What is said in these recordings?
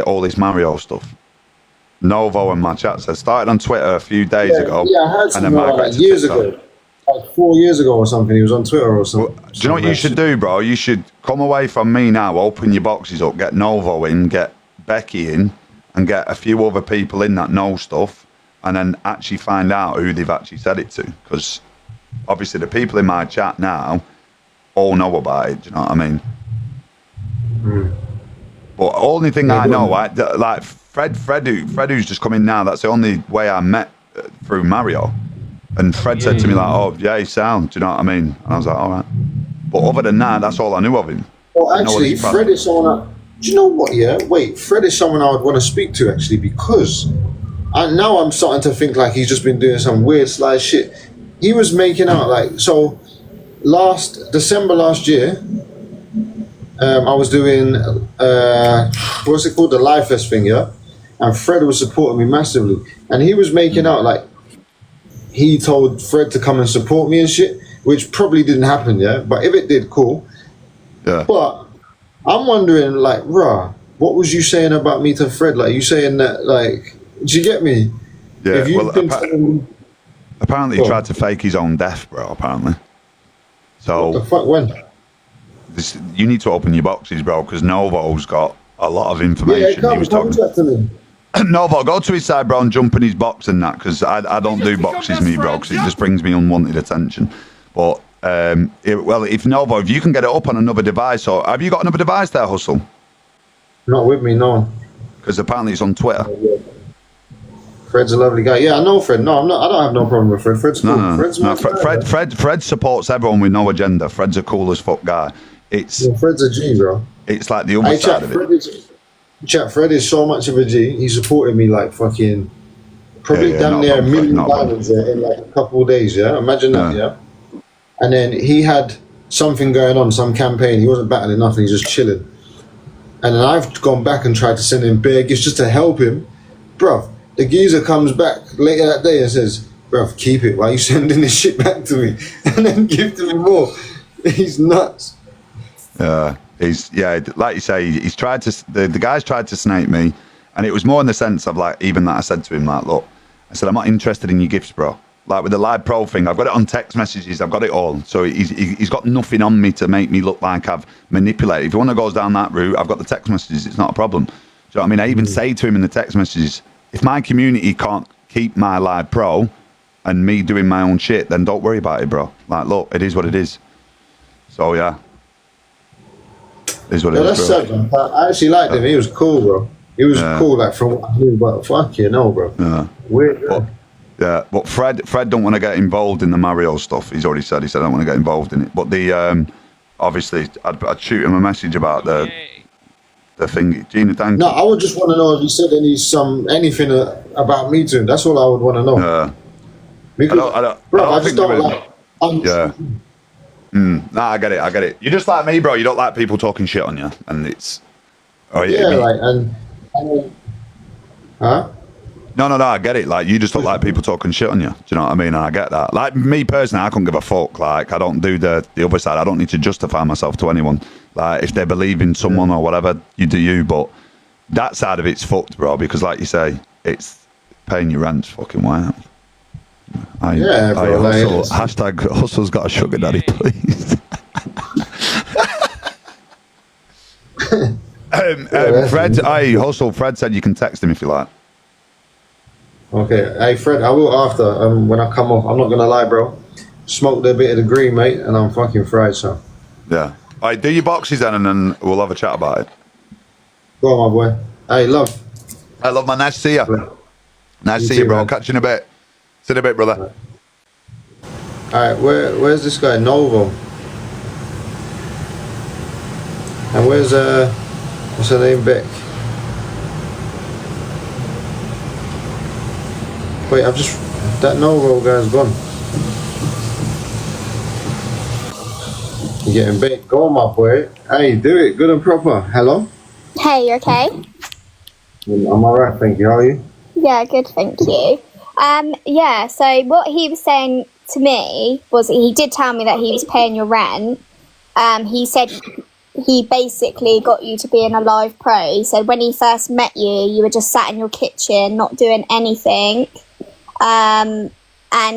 all this Mario stuff. Novo and my chat said started on Twitter a few days ago. Yeah, I heard something like years ago. Like 4 years ago or something, he was on Twitter or something. Well, do you know what you should do, bro? You should come away from me now, open your boxes up, get Novo in, get Becky in, and get a few other people in that know stuff, and then actually find out who they've actually said it to. Because obviously the people in my chat now all know about it, do you know what I mean? But only thing I know, like Fred who's just come in now, that's the only way I met through Mario. And Fred said to me like, oh, yeah, he's sound, do you know what I mean? And I was like, all right. But other than that, that's all I knew of him. Well, actually, Fred is someone do you know what, yeah? Wait, Fred is someone I would want to speak to, actually, because now I'm starting to think like he's just been doing some weird sly shit. He was making out like, so December last year, I was doing, what's it called? The Live Fest thing, yeah? And Fred was supporting me massively. And he was making out like, he told Fred to come and support me and shit, which probably didn't happen, yeah? But if it did, cool. Yeah. But I'm wondering, like, bruh, what was you saying about me to Fred? Like, you saying that, like, do you get me? Yeah, well, apparently he tried to fake his own death, bro, apparently. So... What the fuck, when? You need to open your boxes, bro, because Novo's got a lot of information. Yeah, come to me. Novo, go to his side, bro, and jump in his box and that, because I don't do boxes, me, bro, because it just brings me unwanted attention. But, if Novo, if you can get it up on another device, or have you got another device there, Hustle? Not with me, no. Because apparently it's on Twitter. Fred's a lovely guy. Yeah, I know Fred. No, I don't have no problem with Fred. Fred's cool. Fred supports everyone with no agenda. Fred's a cool as fuck guy. Fred's a G, bro. It's like the other side of it. Fred is so much of a G. He supported me like fucking probably damn near $1 million in like a couple of days. Yeah, imagine that. Yeah, and then he had something going on, some campaign. He wasn't battling nothing. He's just chilling. And then I've gone back and tried to send him bare gifts just to help him, bruv. The geezer comes back later that day and says, bruv, keep it. Why are you sending this shit back to me? And then give to me more. He's nuts. Like you say, he's tried to. The guy's tried to snake me, and it was more in the sense of like, even that I said to him like, look, I said I'm not interested in your gifts, bro. Like with the Live Pro thing, I've got it on text messages, I've got it all. So he's got nothing on me to make me look like I've manipulated. If you want to go down that route, I've got the text messages. It's not a problem. Do you know what I mean? I even say to him in the text messages, if my community can't keep my Live Pro and me doing my own shit, then don't worry about it, bro. Like, look, it is what it is. So yeah. Is what it is, bro. Sad, I actually liked him. He was cool, bro. He was cool, like from what I knew, but fuck you, no, bro. Yeah. Weird. But Fred don't want to get involved in the Mario stuff. He's already said. He said I don't want to get involved in it. But the obviously, I'd shoot him a message about the thing. Gina, thank you. No, I would just want to know if he said anything about me to him. That's all I would want to know. Yeah. Because, I just don't like. Yeah. Nah, I get it. You're just like me, bro. You don't like people talking shit on you, and it's. Huh? No, I get it. Like, you just don't like people talking shit on you. Do you know what I mean? And I get that. Like, me personally, I couldn't give a fuck. Like, I don't do the other side. I don't need to justify myself to anyone. Like, if they believe in someone or whatever, you do you. But that side of it's fucked, bro, because like you say, it's paying your rent's fucking wild. Hashtag Hustle's got a sugar daddy, please. Fred said you can text him if you like. Okay, hey Fred, I will after when I come off. I'm not gonna lie, bro. Smoked a bit of the green, mate, and I'm fucking fried, so. Yeah. All right, do your boxes then, and then we'll have a chat about it. Go on, my boy. Hey, love. I love, man. Nice to see you. Nice to see you, bro. Man. Catch you in a bit. See you in a bit, brother. All right, where's this guy, Novo? And where's what's her name, Beck? Wait, that Novo guy's gone. You getting bait? Go on, my boy. Hey, do it good and proper. Hello? Hey, you okay? I'm alright, thank you. How are you? Yeah, good, thank you. So what he was saying to me was he did tell me that he was paying your rent. He said he basically got you to be in a live pro. He said when he first met you, you were just sat in your kitchen, not doing anything. And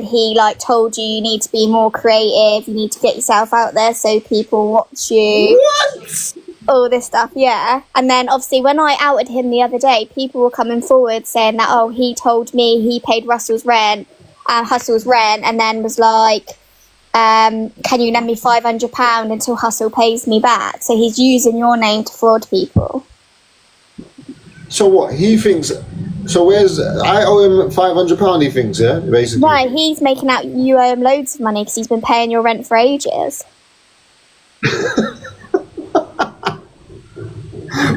he like told you need to be more creative, you need to get yourself out there so people watch you. What? All this stuff, yeah. And then obviously when I outed him the other day, people were coming forward saying that, oh, he told me he paid Hustle's rent, and then was like, can you lend me £500 until Hustle pays me back? So he's using your name to fraud people. So what? He thinks. So where's I owe him £500? He thinks, yeah, basically. No, he's making out you owe him loads of money because he's been paying your rent for ages.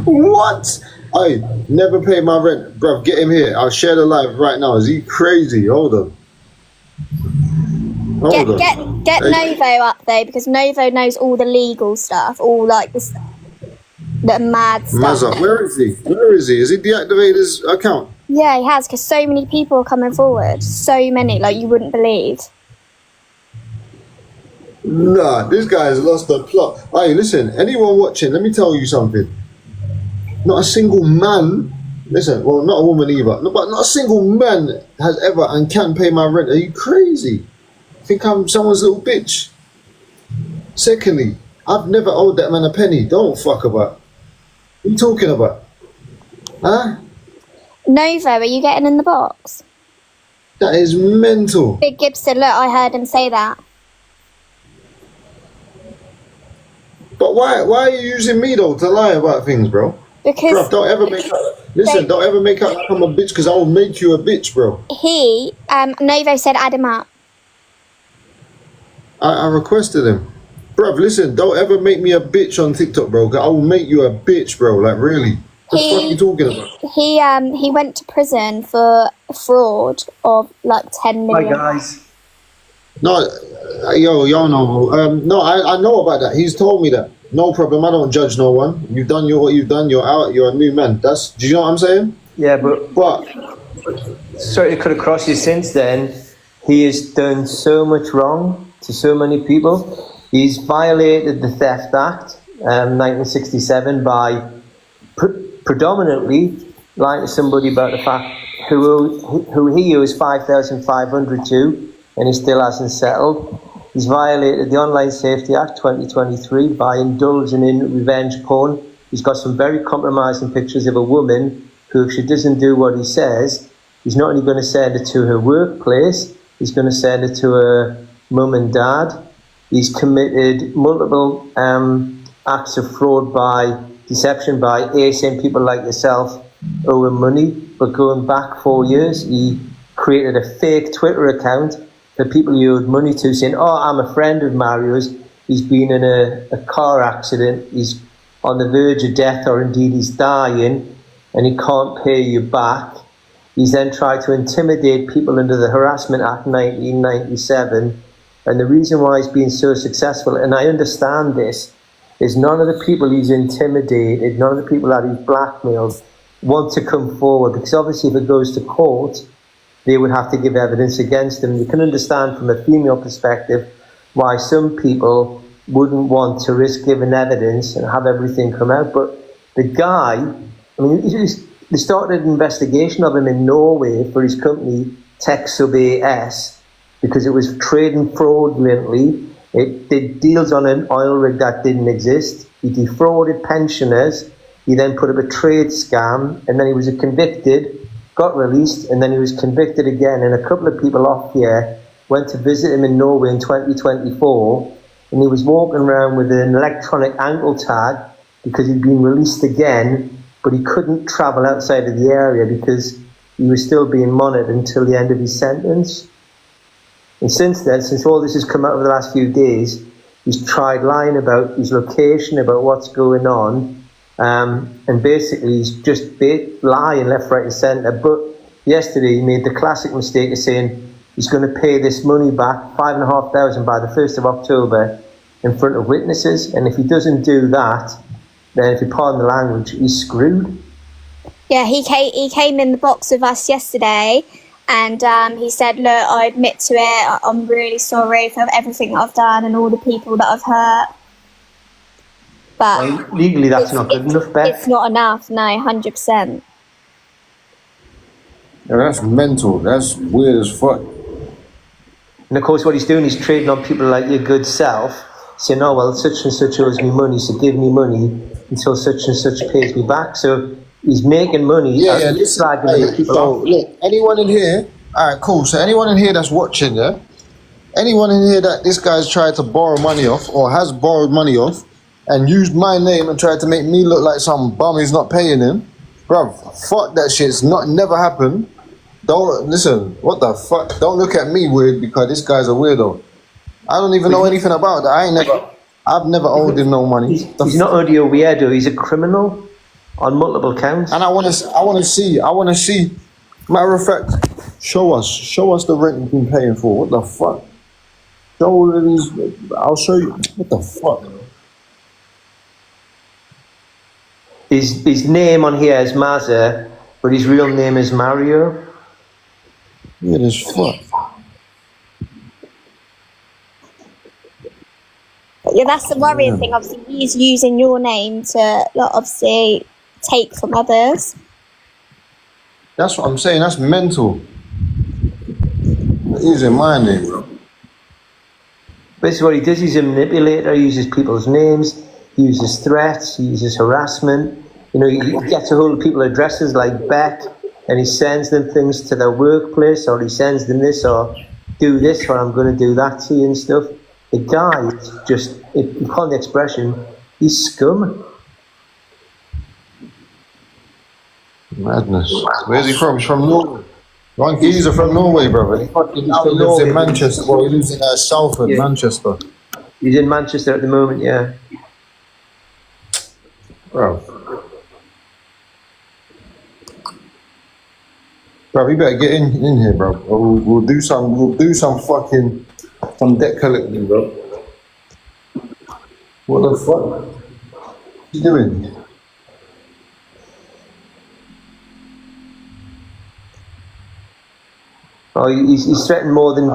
What? I never pay my rent, bruv. Get him here. I'll share the live right now. Is he crazy? Hold on. Get Novo up though, because Novo knows all the legal stuff, all like this, the mad stuff. Mazza, where is he? Where is he? Has he deactivated his account? Yeah, he has, because so many people are coming forward. So many, like you wouldn't believe. Nah, this guy has lost the plot. Hey, listen, anyone watching, let me tell you something. Not a single man, listen, well, not a woman either, no, but not a single man has ever and can pay my rent. Are you crazy? Think I'm someone's little bitch? Secondly, I've never owed that man a penny. Don't fuck about. What are you talking about? Huh? Novo, are you getting in the box? That is mental. Big Gibson, look, I heard him say that. But why are you using me though to lie about things, bro? Because Bruv, don't ever make out. Listen, don't ever make out like I'm a bitch, because I will make you a bitch, bro. Novo said add him up. I requested him. Bruv, listen, don't ever make me a bitch on TikTok, bro. 'Cause I will make you a bitch, bro. Like, really? What the fuck are you talking about? He went to prison for fraud of like 10 million. Hi guys. No, y'all know. No, I know about that. He's told me that. No problem. I don't judge no one. You've done what you've done. You're out. You're a new man. Do you know what I'm saying? Yeah, but But sorry to cut across you. Since then, he has done so much wrong to so many people. He's violated the Theft Act, 1967, by predominantly lying to somebody about the fact who he owes 5,500 to, and he still hasn't settled. He's violated the Online Safety Act 2023 by indulging in revenge porn. He's got some very compromising pictures of a woman who, if she doesn't do what he says, he's not only going to send her to her workplace, he's going to send her to her mum and dad. He's committed multiple acts of fraud by deception by saying people like yourself owe him money. But going back 4 years, he created a fake Twitter account for people he owed money to, saying, oh, I'm a friend of Mario's. He's been in a car accident. He's on the verge of death, or indeed he's dying, and he can't pay you back. He's then tried to intimidate people under the Harassment Act 1997. And the reason why he's been so successful, and I understand this, is none of the people he's intimidated, none of the people that he's blackmailed want to come forward, because obviously if it goes to court, they would have to give evidence against him. You can understand from a female perspective why some people wouldn't want to risk giving evidence and have everything come out. But the guy, I mean, they started an investigation of him in Norway for his company, Tech Sub AS, because it was trading fraudulently. It did deals on an oil rig that didn't exist. He defrauded pensioners. He then put up a trade scam, and then he was convicted, got released, and then he was convicted again. And a couple of people off here went to visit him in Norway in 2024, and he was walking around with an electronic ankle tag because he'd been released again, but he couldn't travel outside of the area because he was still being monitored until the end of his sentence. And since then, since all this has come out over the last few days, he's tried lying about his location, about what's going on, and basically he's just lying left, right and centre. But yesterday he made the classic mistake of saying he's going to pay this money back, $5,500 by the 1st of October in front of witnesses. And if he doesn't do that, then if you pardon the language, he's screwed. Yeah, he came in the box with us yesterday, and he said, look, I admit to it, I'm really sorry for everything that I've done and all the people that I've hurt. But Legally, that's not good enough, Beth. it's not enough. No, 100%. Yeah, that's mental. That's weird as fuck. And of course, what he's doing is trading on people like your good self, saying, "Oh well, such and such owes me money, so give me money until such and such pays me back." So he's making money. Yeah, listen. slagging Hey, other people so off. look, anyone in here? All right, cool. So anyone in here that's watching, yeah? Anyone in here that this guy's tried to borrow money off or has borrowed money off and used my name and tried to make me look like some bum who's not paying him, bruv, fuck that shit. It's never happened. Don't listen. What the fuck? Don't look at me weird because this guy's a weirdo. I don't even know anything about that. I've never owed him no money. He's not only a weirdo; he's a criminal on multiple counts. And I want to see. Matter of fact, show us the rent you've been paying for. What the fuck? Show these. I'll show you. What the fuck? His name on here is Mazza, but his real name is Mario. Weird as fuck. Yeah, that's the worrying thing. Obviously, he's using your name to, like, obviously, take from others. That's what I'm saying. That's mental. Using my name, bro. Basically, what he does, he's a manipulator. He uses people's names. He uses threats. He uses harassment. You know, he gets a hold of people's addresses like Beck, and he sends them things to their workplace, or he sends them this, or do this, or I'm going to do that to you and stuff. The guy is just, if you call the expression, he's scum. Madness. Where's he from? He's from Norway. One geezer from Norway, brother. He still lives in Manchester. Well, he lives in Salford, Yeah. Manchester. He's in Manchester at the moment, yeah. Bro, you better get in here, bro. We'll do some fucking debt collecting, bro. What the fuck? What you doing? Oh, he's threatened more than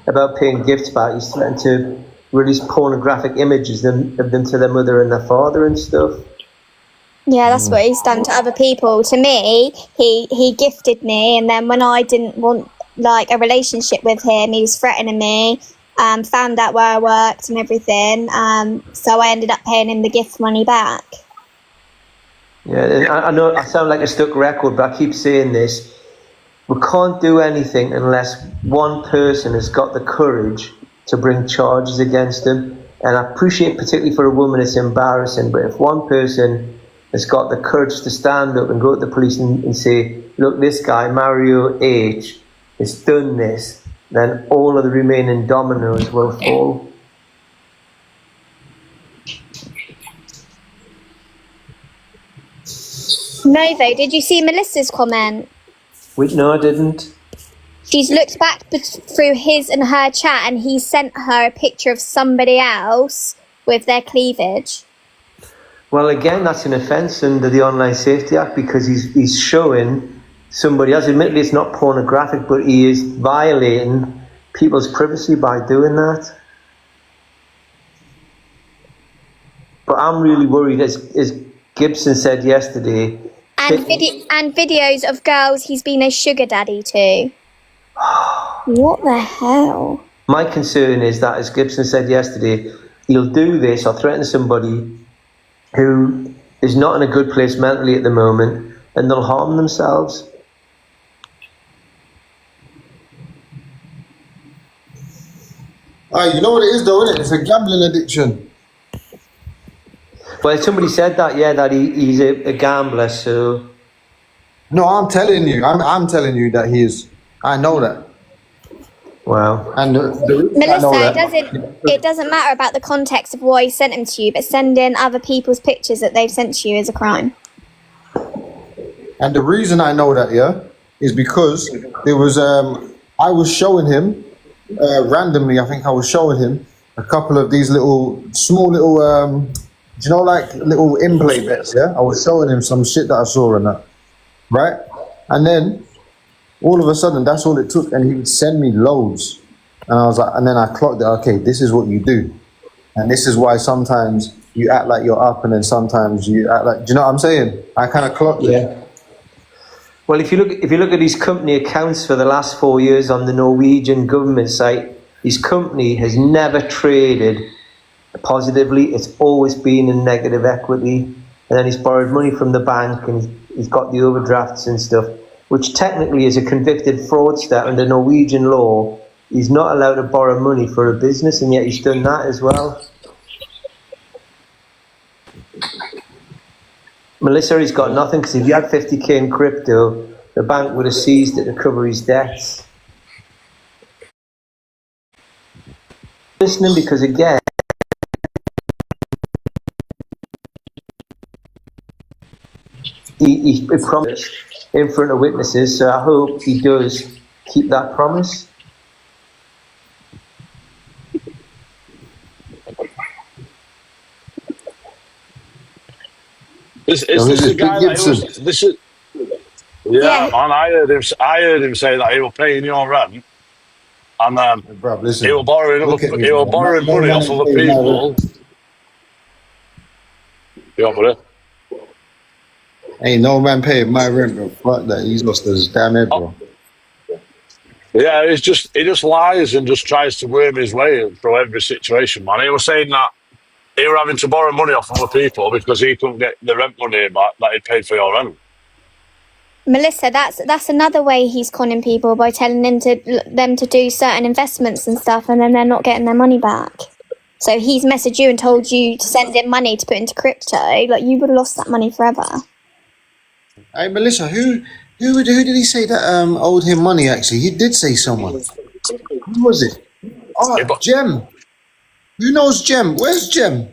about paying gifts back. He's threatened to release pornographic images of them to their mother and their father and stuff. Yeah, that's what he's done to other people. To me, he gifted me, and then when I didn't want, like, a relationship with him, he was threatening me, found out where I worked and everything, so I ended up paying him the gift money back. Yeah, and I know I sound like a stuck record, but I keep saying this. We can't do anything unless one person has got the courage to bring charges against them. And I appreciate, particularly for a woman, it's embarrassing, but if one person has got the courage to stand up and go to the police and say, look, this guy, Mario H, has done this, then all of the remaining dominoes will fall. No, though, did you see Melissa's comment? Wait, no, I didn't. She's looked back through his and her chat, and he sent her a picture of somebody else with their cleavage. Well, again, that's an offence under the Online Safety Act because he's showing somebody else. Admittedly, it's not pornographic, but he is violating people's privacy by doing that. But I'm really worried, as Gibson said yesterday. And videos of girls he's been a sugar daddy to. What the hell? My concern is that, as Gibson said yesterday, he'll do this or threaten somebody who is not in a good place mentally at the moment, and they'll harm themselves. You know what it is, though, isn't it? It's a gambling addiction. Well, somebody said that, yeah, that he's a gambler, so... No, I'm telling you. I'm telling you that he is. I know that. Wow. And the reason I Melissa, know that, it doesn't matter about the context of why he sent them to you, but sending other people's pictures that they've sent to you is a crime. and the reason I know that, yeah, is because there was I was showing him randomly. I think I was showing him a couple of these small little do you know, like little in-play bets, yeah? I was showing him some shit that I saw and that, right? And then all of a sudden, that's all it took, and he would send me loads. And I was like, and then I clocked it, okay, this is what you do. And this is why sometimes you act like you're up, and then sometimes you act like. Do you know what I'm saying? I kind of clocked it. Yeah. Well, if you look at his company accounts for the last 4 years on the Norwegian government site, his company has never traded positively. It's always been in negative equity, and then he's borrowed money from the bank, and he's got the overdrafts and stuff, which technically is a convicted fraudster under Norwegian law. He's not allowed to borrow money for a business, and yet he's done that as well. Melissa, he's got nothing, because if he had 50k in crypto, the bank would have seized it to cover his debts. Listening, because again, he promised in front of witnesses, so I hope he does keep that promise. Is this the guy that he was? This is. Yeah, man. I heard him say that he was paying your rent, and Bruv, listen. he was borrowing money off other people. Yeah, buddy. Ain't no man paying my rent, bro. Fuck that. He's lost his damn head, bro. Yeah, he just lies and just tries to worm his way through every situation, man. He was saying that he was having to borrow money off other people because he couldn't get the rent money back that he paid for your rent. Melissa, that's another way he's conning people, by telling them to do certain investments and stuff, and then they're not getting their money back. So he's messaged you and told you to send him money to put into crypto. Like, you would have lost that money forever. Hey, Melissa, who did he say that owed him money? Actually, he did say someone. Who was it? Oh, Jem. Who knows Jem? Where's Jem?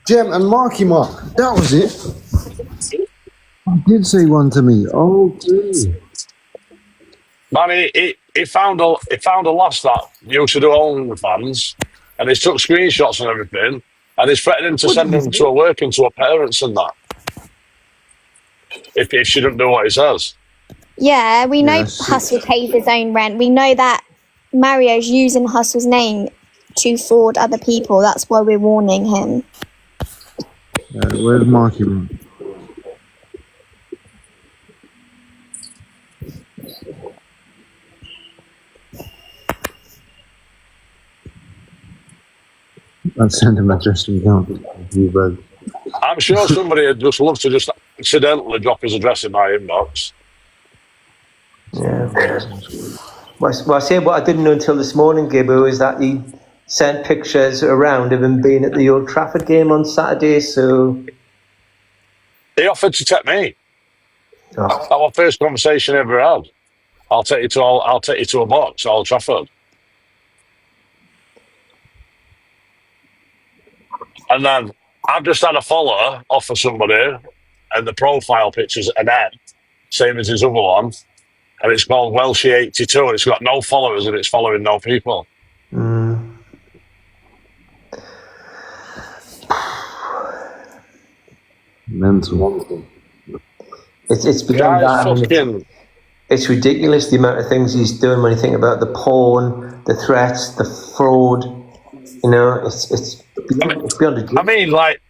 Jem and Marky Mark. That was it. He did say one to me. Oh, dude. Man, he found a lass that used to do OnlyFans, and he took screenshots and everything, and he's threatening to send them to her work and to her parents and that. If she didn't do what he says. Yeah, we know Hustle pays his own rent. We know that Mario's using Hustle's name to fraud other people. That's why we're warning him. Where's Marky Mark? I'd send him that address to you. I'm sure somebody would just love to just accidentally drop his address in my inbox. Yeah. Well, I say what I didn't know until this morning, Gibbo, is that he sent pictures around of him being at the Old Trafford game on Saturday, so... He offered to take me. Oh. That was the first conversation I ever had. I'll take you to a box, Old Trafford. And then I've just had a follower offer somebody, and the profile picture's an M, same as his other one, and it's called Welshie82, and it's got no followers, and it's following no people. Mental. It's beyond that. I mean, it's ridiculous the amount of things he's doing when you think about the porn, the threats, the fraud. You know, it's beyond a joke. I mean, like,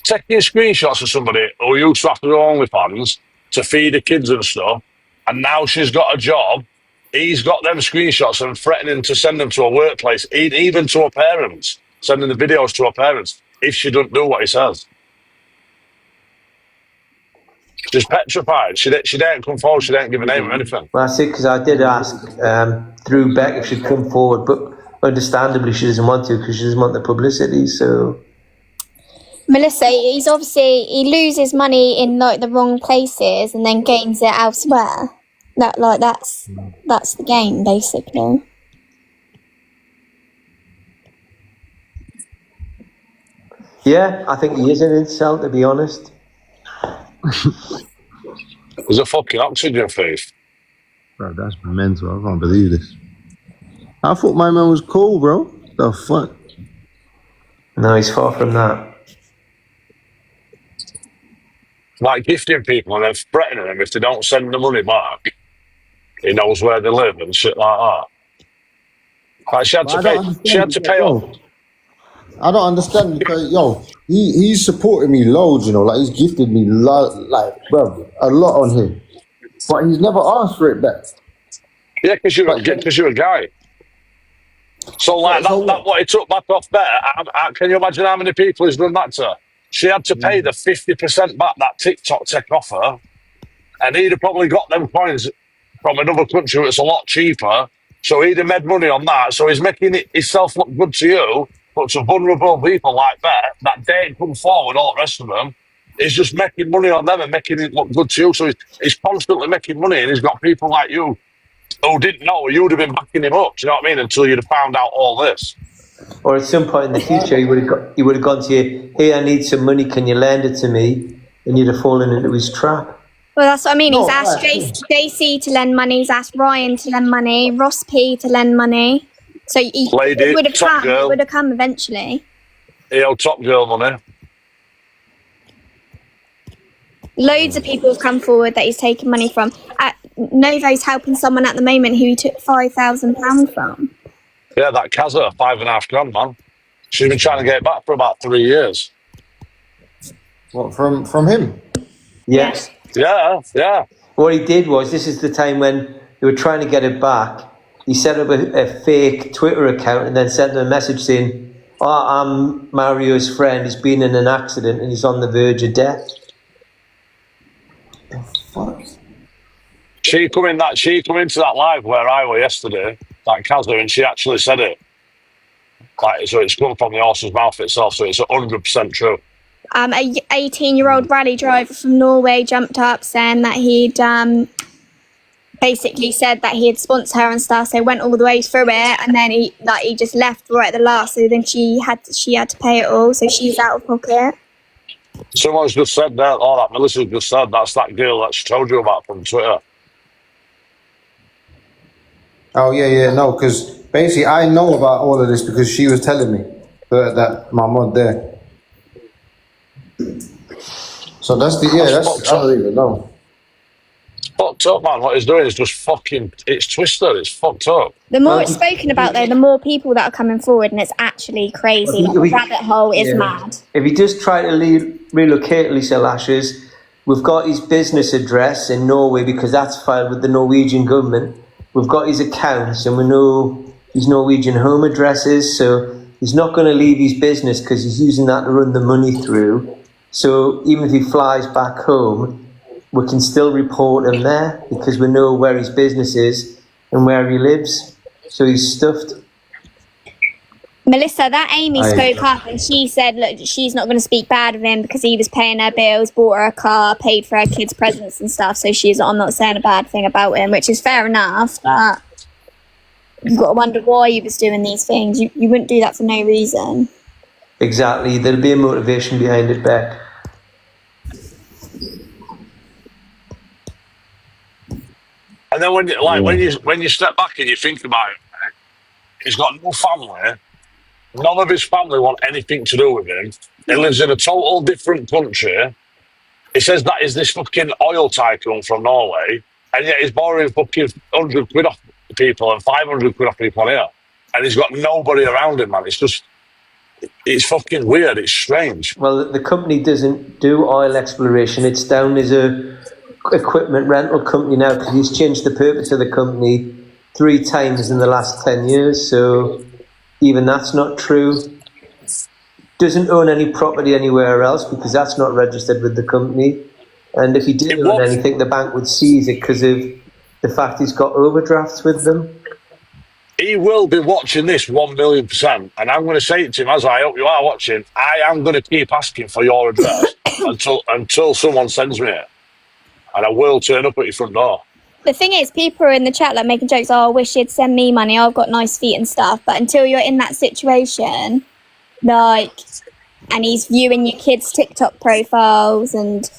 taking screenshots of somebody who used to have to do OnlyFans to feed the kids and stuff, and now she's got a job. He's got them screenshots and threatening to send them to her workplace, even to her parents, sending the videos to her parents if she doesn't do what he says. She's petrified. She didn't come forward. She didn't give a name or anything. Well, I see, because I did ask Drew Beck if she'd come forward, but understandably she doesn't want to, because she doesn't want the publicity. So, Melissa, he loses money in like the wrong places and then gains it elsewhere. That's the game, basically. yeah, I think he is an insult, to be honest. There's a fucking oxygen thief. Bro, that's mental. I can't believe this. I thought my man was cool, bro. The fuck? No, he's far from that. Like gifting people and then threatening them if they don't send the money back. He knows where they live and shit like that. Like she had to pay off. I don't understand because he's supported me loads, you know, like he's gifted me like bro, a lot on him, but he's never asked for it back. Yeah, because you're a guy. So like that what he took back off there. Can you imagine how many people he's done that to? She had to pay the 50% back that TikTok take off her, and he'd have probably got them coins from another country that's a lot cheaper. So he'd have made money on that. So he's making himself look good to you, but to vulnerable people like that didn't come forward, all the rest of them, he's just making money on them and making it look good to you. So he's constantly making money, and he's got people like you who didn't know, you would have been backing him up, do you know what I mean, until you'd have found out all this. Or at some point in the future, he would have gone to you, hey, I need some money, can you lend it to me? And you'd have fallen into his trap. Well, that's what I mean. He's asked JC to lend money. He's asked Ryan to lend money. Ross P to lend money. So it would have come. It would have come eventually. Top girl money. Loads of people have come forward that he's taken money from. Novo's helping someone at the moment who he took £5,000 from. Yeah, that Kazza, $5,500, man. She's been trying to get it back for about 3 years. What, from him? Yes. Yeah. What he did was, this is the time when they were trying to get it back. He set up a fake Twitter account and then sent them a message saying, I'm Mario's friend. He's been in an accident and he's on the verge of death. Fuck. She come into that live where I were yesterday, that Kazza, and she actually said it. Like, so it's come from the horse's mouth itself, so it's 100% true. A 18-year-old rally driver from Norway jumped up saying that he'd basically said that he had sponsored her and stuff, so went all the way through it, and then he just left right at the last, so then she had to pay it all, so she's out of pocket. Someone's just said that, that Melissa just said, that's that girl that she told you about from Twitter. Oh, yeah, no, because basically I know about all of this because she was telling me that my mod there. So that's I don't even know. It's fucked up, man. What he's doing is just it's twisted, it's fucked up. The more it's spoken about, though, the more people that are coming forward, and it's actually crazy. The rabbit hole is mad. If he does try to relocate Lisa Lashes, we've got his business address in Norway because that's filed with the Norwegian government. We've got his accounts and we know his Norwegian home addresses, so he's not going to leave his business because he's using that to run the money through. So even if he flies back home, we can still report him there because we know where his business is and where he lives. So he's stuffed. Melissa, that Amy spoke up and she said, look, she's not going to speak bad of him because he was paying her bills, bought her a car, paid for her kids' presents and stuff. So I'm not saying a bad thing about him, which is fair enough, but you've got to wonder why he was doing these things. You wouldn't do that for no reason. Exactly. There'll be a motivation behind it, Beck. And then when you step back and you think about it, he's got no family. None of his family want anything to do with him. He lives in a total different country. He says that he's this fucking oil tycoon from Norway, and yet he's borrowing fucking 100 quid off people and 500 quid off people here. And he's got nobody around him, man. It's fucking weird. It's strange. Well, the company doesn't do oil exploration. It's down as a equipment rental company now because he's changed the purpose of the company 3 times in the last 10 years. So even that's not true. Doesn't own any property anywhere else because that's not registered with the company. And if he did own anything, the bank would seize it because of the fact he's got overdrafts with them. He will be watching this 1,000,000%, and I'm going to say it to him, as I hope you are watching, I am going to keep asking for your address until someone sends me it. And I will turn up at your front door. The thing is, people are in the chat like making jokes, I wish you'd send me money, I've got nice feet and stuff. But until you're in that situation, and he's viewing your kids' TikTok profiles and,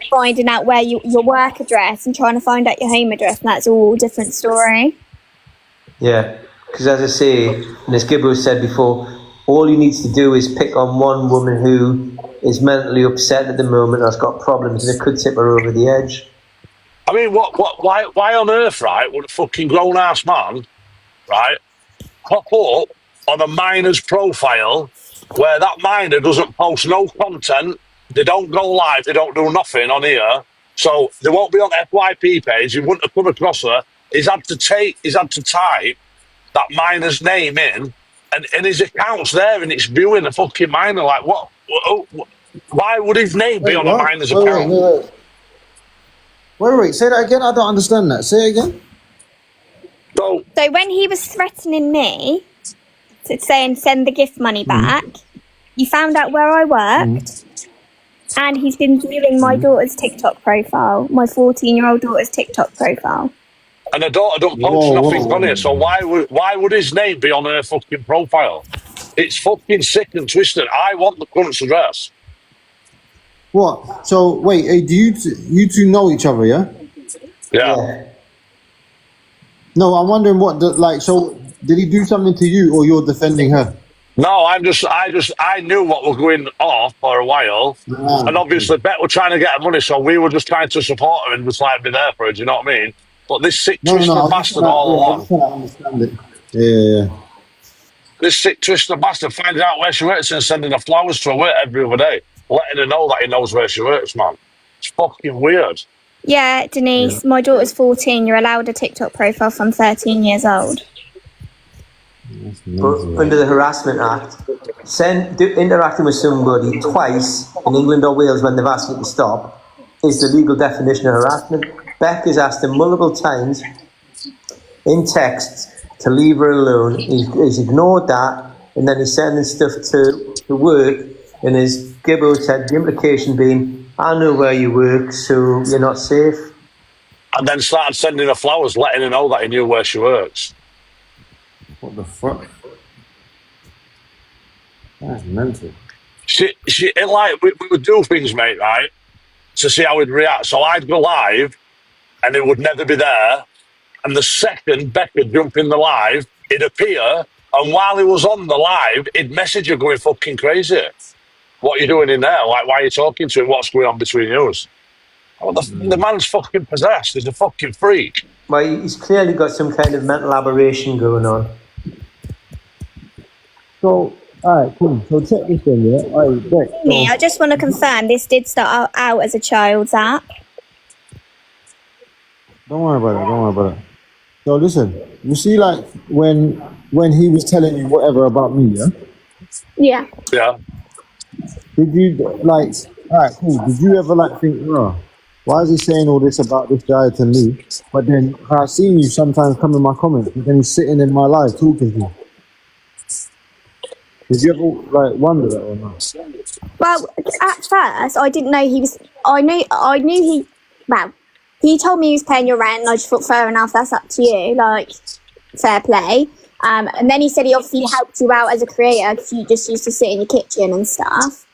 finding out where your work address and trying to find out your home address, and that's all a different story. Yeah, because as I say, and as Gibbo said before, all he needs to do is pick on one woman who is mentally upset at the moment or has got problems, and it could tip her over the edge. I mean, why on earth, right, would a fucking grown-ass man, right, pop up on a minor's profile where that minor doesn't post no content, they don't go live, they don't do nothing on here, so they won't be on the FYP page. He wouldn't have come across her. He's had to type that minor's name in, and his account's there, and it's viewing a fucking minor. Like, what? Why would his name be on a minor's account? Wait, say that again. I don't understand that. Say it again. So when he was threatening me, saying send the gift money back, you found out where I worked, and he's been viewing my daughter's TikTok profile, my 14-year-old daughter's TikTok profile. and her daughter don't post nothing on it, so why would his name be on her fucking profile? It's fucking sick and twisted. I want the cunt's address. What? So wait, do you two know each other? Yeah. Yeah. No, I'm wondering what so did he do something to you, or you're defending her? No, I knew what was going off for a while, and obviously Bet were trying to get her money, so we were just trying to support her and just like be there for her. Do you know what I mean? But this sick twisted bastard all along. I just want to understand it. Yeah. This sick twisted bastard finding out where she works and sending her flowers to her work every other day, letting her know that he knows where she works, man. It's fucking weird. Yeah, Denise, my daughter's 14. You're allowed a TikTok profile from 13 years old. But under the Harassment Act, interacting with somebody twice in England or Wales when they've asked you to stop is the legal definition of harassment. Beck has asked him multiple times in texts to leave her alone. He's ignored that, and then he's sending stuff to work, and his Gibbo said the implication being, I know where you work, so you're not safe. And then started sending her flowers, letting her know that he knew where she works. What the fuck? That's mental. She like, we would do things, mate, right, to see how he'd react. So I'd go live, and it would never be there. And the second Beck would jump in the live, he'd appear, and while he was on the live, he'd message her going fucking crazy. What are you doing in there? Like, why are you talking to him? What's going on between you? Oh, the man's fucking possessed. He's a fucking freak. Well, he's clearly got some kind of mental aberration going on. So, alright, cool. So check this in, yeah? Alright, Beck. Me, I just want to confirm this did start out as a child's app. Don't worry about it. So listen, you see, like when he was telling you whatever about me, yeah? Yeah. Yeah. Did you like? Alright, cool. Did you ever like think, why is he saying all this about this guy to me? But then I've seen you sometimes come in my comments, but then he's sitting in my live talking to me. Did you ever like wonder that or not? Well, at first, I didn't know he was. I knew he. Well, he told me he was paying your rent, and I just thought, fair enough, that's up to you. Like, fair play. And then he said he obviously helped you out as a creator because you just used to sit in your kitchen and stuff.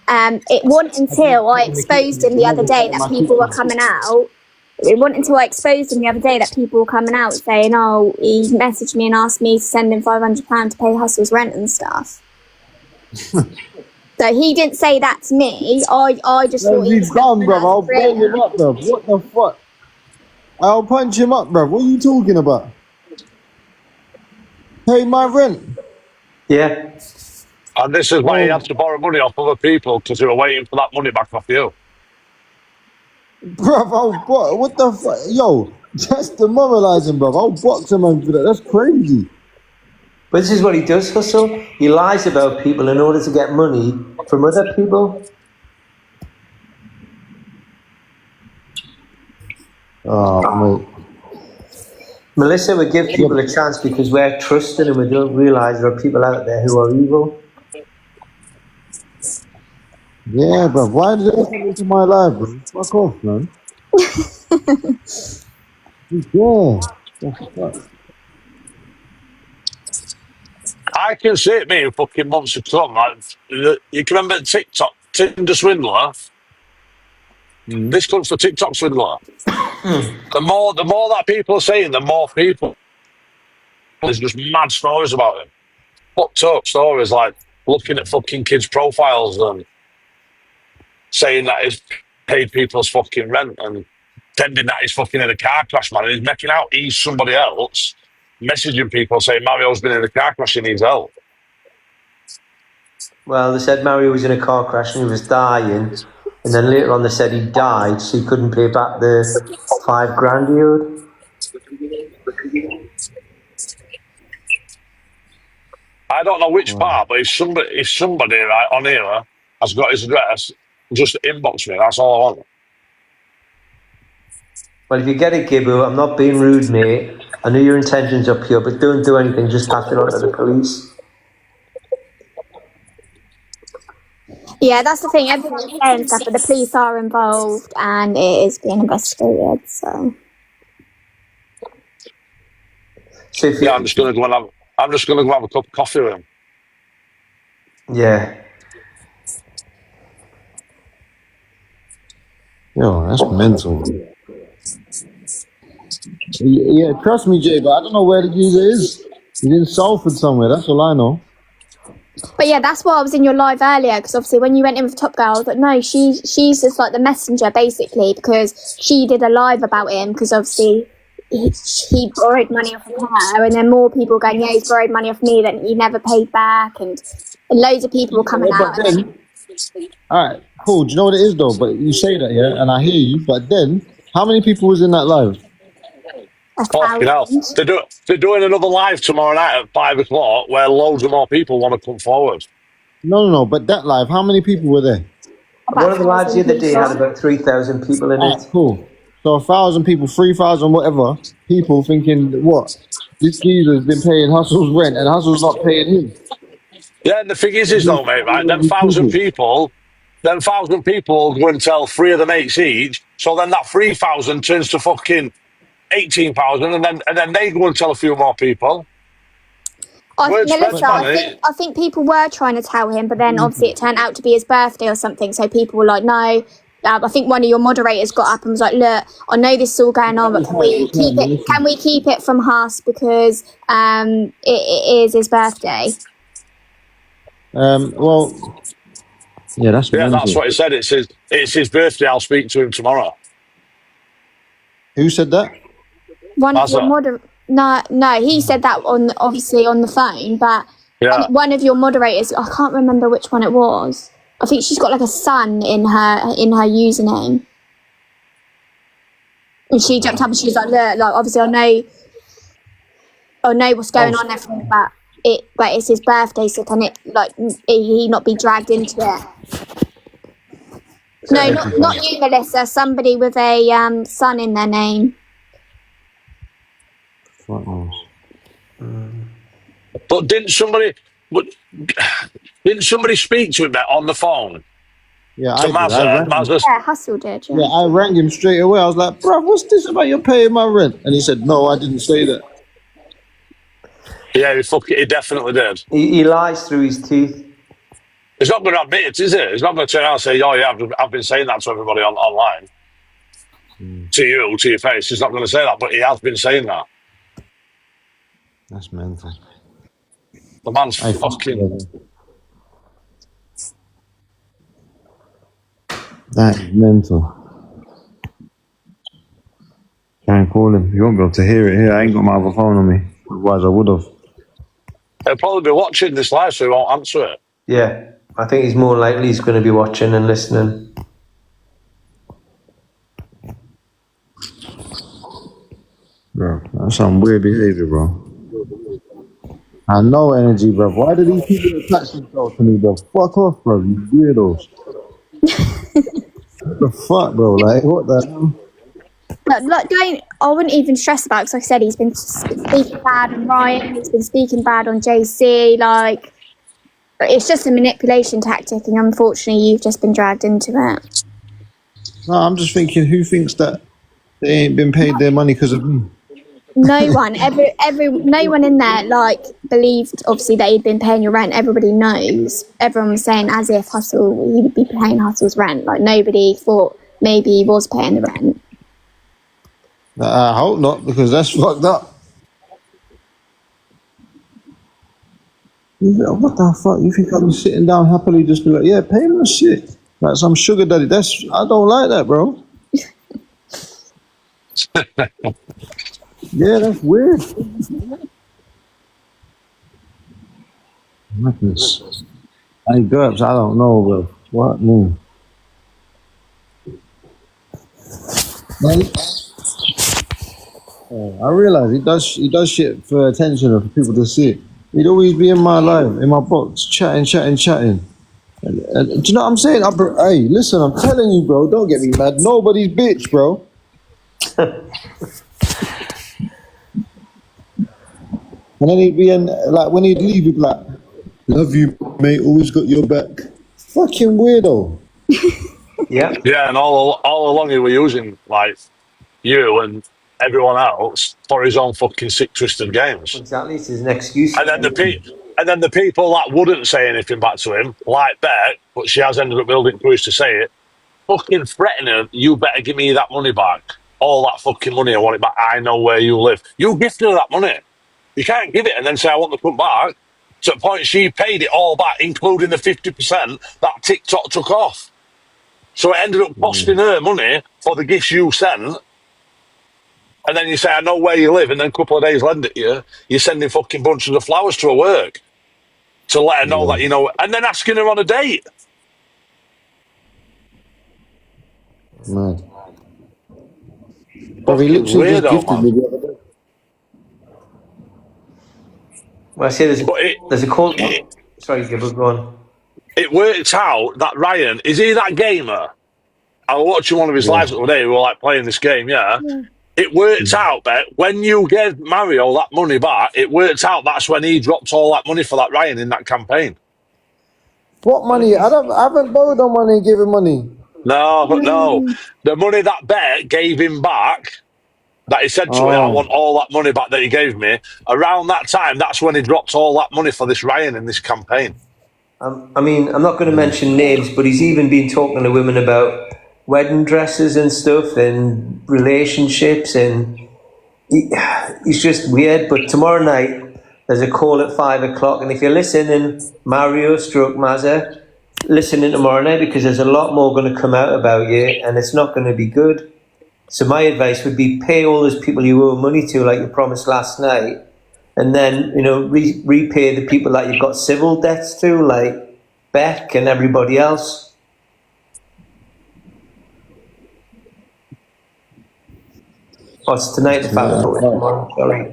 It wasn't until I exposed him the other day that people were coming out. It wasn't until I exposed him the other day that people were coming out saying, oh, he messaged me and asked me to send him £500 to pay Hustle's rent and stuff. So he didn't say that to me. I just thought he was dumb, bruv. I'll bang him up, bruv. What the fuck? I'll punch him up, bruv. What are you talking about? Pay my rent. Yeah. And this is why he had to borrow money off other people because they were waiting for that money back off you. Bruv, what the fuck? Yo, that's demoralizing, bruv. I'll box him for that. That's crazy. But this is what he does, Hustle. He lies about people in order to get money from other people. Oh, mate. Melissa, we give people a chance because we're trusting and we don't realise there are people out there who are evil. Yeah, bruv. Why did they come into my life, bro? Fuck off, man. Yeah. I can see it being fucking months to come. Like, you can remember TikTok, Tinder swindler? This comes to TikTok swindler. The more that people are saying, the more people. There's just mad stories about him. Fucked up stories like looking at fucking kids' profiles and saying that he's paid people's fucking rent and pretending that he's fucking in a car crash, man. And he's making out he's somebody else, messaging people saying Mario's been in a car crash and needs help. Well, they said Mario was in a car crash and he was dying, and then later on they said he died, so he couldn't pay back the $5,000 he owed. I don't know which part, but if somebody right on here has got his address, just inbox me. That's all I want. Well, if you get it, Gibbo, I'm not being rude, mate. I know your intentions are pure, but don't do anything. Just pass it on to the police. Yeah, that's the thing. Everyone's saying stuff, but the police are involved and it is being investigated. So So if you, Yeah, I'm just gonna go and have a cup of coffee with him. yeah. Yo, that's mental. Yeah, trust me, Jay, but I don't know where the geezer is. He's in Salford somewhere, that's all I know. but yeah, that's why I was in your live earlier, because obviously when you went in with Top Girl, I was like, no, she's just like the messenger basically, because she did a live about him, because obviously he borrowed money off of her, and then more people going, yeah, he's borrowed money off me that he never paid back, and loads of people were coming Yeah, out. but then, alright, cool, do you know what it is though? But you say that, yeah, and I hear you, but then, how many people was in that live? Fucking hell. They're doing another live tomorrow night at 5 o'clock where loads of more people want to come forward. No, but that live, how many people were there? One of the lads the other day had about 3,000 people in Alright, it. cool. So 1,000 people, 3,000 whatever, people thinking, what? This geezer's been paying Hustle's rent and Hustle's not paying him. Yeah, and the thing is though, mate, right? Them 1,000 people will go and tell 3 of the mates each. So then that 3,000 turns to fucking 18,000, and then they go and tell a few more people. Word spreads, Melissa, man. I think people were trying to tell him, but then obviously it turned out to be his birthday or something. So people were like, no. I think one of your moderators got up and was like, look, I know this is all going on, but can we keep it from Huss because it is his birthday? Well, yeah, that's Yeah, mental. that's what he said. It's his birthday. I'll speak to him tomorrow. Who said that? One of your Mazza. no, he said that obviously on the phone, but Yeah. one of your moderators, I can't remember which one it was. I think she's got like a son in her username, and she jumped up and she was like, "Look, like obviously I know what's going on there, but it's his birthday, so can he not be dragged into it?" No, not you, Melissa. Somebody with a son in their name. Fuck knows. But didn't somebody speak to him on the phone? Yeah, To Mazza. Mazza. Yeah, Hustle did. Yeah, I rang him straight away. I was like, bruv, what's this about you paying my rent? And he said, no, I didn't say that. Yeah, he definitely did. He lies through his teeth. He's not going to admit it, is it? He's not going to turn around and say, "Oh yeah, I've been saying that to everybody online." To you, to your face, he's not going to say that, but he has been saying that. That's mental. The man's fucking. That is mental. Try and call him. You won't be able to hear it here. I ain't got my other phone on me. Otherwise, I would have. He'll probably be watching this live, so he won't answer it. Yeah, I think he's more likely he's going to be watching and listening. Bro, that's some weird behavior, bro. I know energy, bro. Why do these people attach themselves to me, bro? Fuck off, bro. You weirdos. What the fuck, bro? Like, what the hell? Look, I wouldn't even stress about it, because like I said, he's been speaking bad on Ryan, he's been speaking bad on JC, like, it's just a manipulation tactic, and unfortunately you've just been dragged into it. No, I'm just thinking, who thinks that they ain't been paid their money because of me? No one, no one in there, like, believed, obviously, that he'd been paying your rent. Everybody knows. Everyone was saying as if he would be paying Hustle's rent. Like, nobody thought maybe he was paying the rent. I hope not, because that's fucked up. What the fuck? You think I'm sitting down happily just be like, yeah, pay my shit. Like some sugar daddy. I don't like that, bro. Yeah, that's weird. Madness. Hey, Gerps, I don't know, bro. What? No. Man, I realize he does shit for attention or for people to see it. He'd always be in my life, in my box, chatting. And do you know what I'm saying? Hey, listen, I'm telling you, bro, don't get me mad. Nobody's bitch, bro. And then he'd be in, like, when he'd leave, he'd be like, love you, mate, always got your back. Fucking weirdo. Yeah. Yeah, and all along he was using like you and everyone else for his own fucking sick twisted games. Exactly. It's an excuse. And then the people that wouldn't say anything back to him, like Beck, but she has ended up building courage to say it, fucking threatening her, you better give me that money back. All that fucking money, I want it back. I know where you live. You gifted her that money. You can't give it and then say, I want the cut back. To the point she paid it all back, including the 50% that TikTok took off. So it ended up costing her money for the gifts you sent. And then you say, I know where you live. And then a couple of days later, you're sending fucking bunches of flowers to her work to let her know that you know, and then asking her on a date. Mad. But he literally Weirdo, just gifted man. me the other day. Well, I say But there's a call. Sorry, Gibber, go on. it worked out that Ryan, is he that gamer? I was watching one of his lives the other day. We were like playing this game, yeah. It worked out that when you gave Mario that money back, it worked out that's when he dropped all that money for that Ryan in that campaign. What money? I haven't borrowed on money and given money. No, but no. The money that Bet gave him back, that he said to me, I want all that money back that he gave me. Around that time, that's when he dropped all that money for this Ryan in this campaign. I mean, I'm not going to mention names, but he's even been talking to women about wedding dresses and stuff and relationships, and he's just weird. But tomorrow night, there's a call at 5 o'clock, and if you're listening, Mario stroke Mazza, listening tomorrow night, because there's a lot more going to come out about you, and it's not going to be good. So my advice would be pay all those people you owe money to, like you promised last night, and then, you know, repay the people that you've got civil debts to, like Beck and everybody else. Oh, it's tonight, the fact tomorrow. Sorry.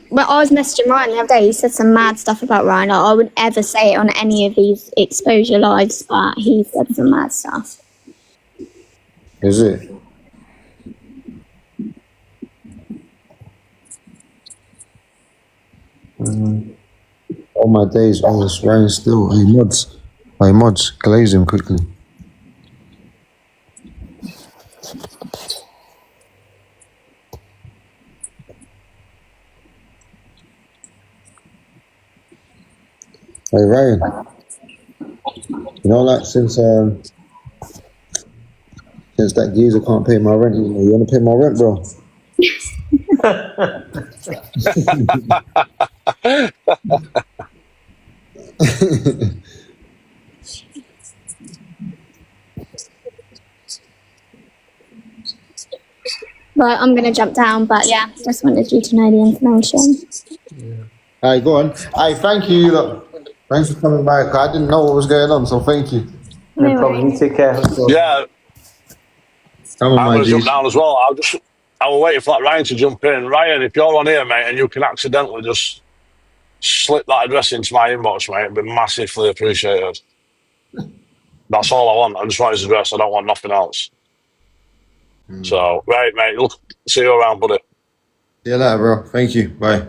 When I was messaging Ryan the other day, he said some mad stuff about Ryan. I wouldn't ever say it on any of these exposure lives, but he said some mad stuff. Is it? All my days on this Ryan still. Hey mods, glaze him quickly. Hey Ryan, you know, like since that geezer can't pay my rent, you want to pay my rent, bro? Right, I'm going to jump down, but yeah, just wanted you to know the information. Alright, go on. Alright, thank you. Look, thanks for coming back. I didn't know what was going on, so thank you. No problem. You take care. Yeah, Come on, I'm my going to jump G's. down as well. I will wait for that Ryan to jump in. Ryan, if you're on here, mate, and you can accidentally just slip that address into my inbox, mate, it'd be massively appreciated. That's all I want. I just want his address. I don't want nothing else. So, right, mate. Look, see you around, buddy. See you later, bro. Thank you. Bye.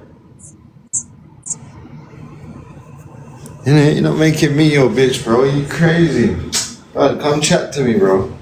You're not making me your bitch, bro. You crazy. Come chat to me, bro.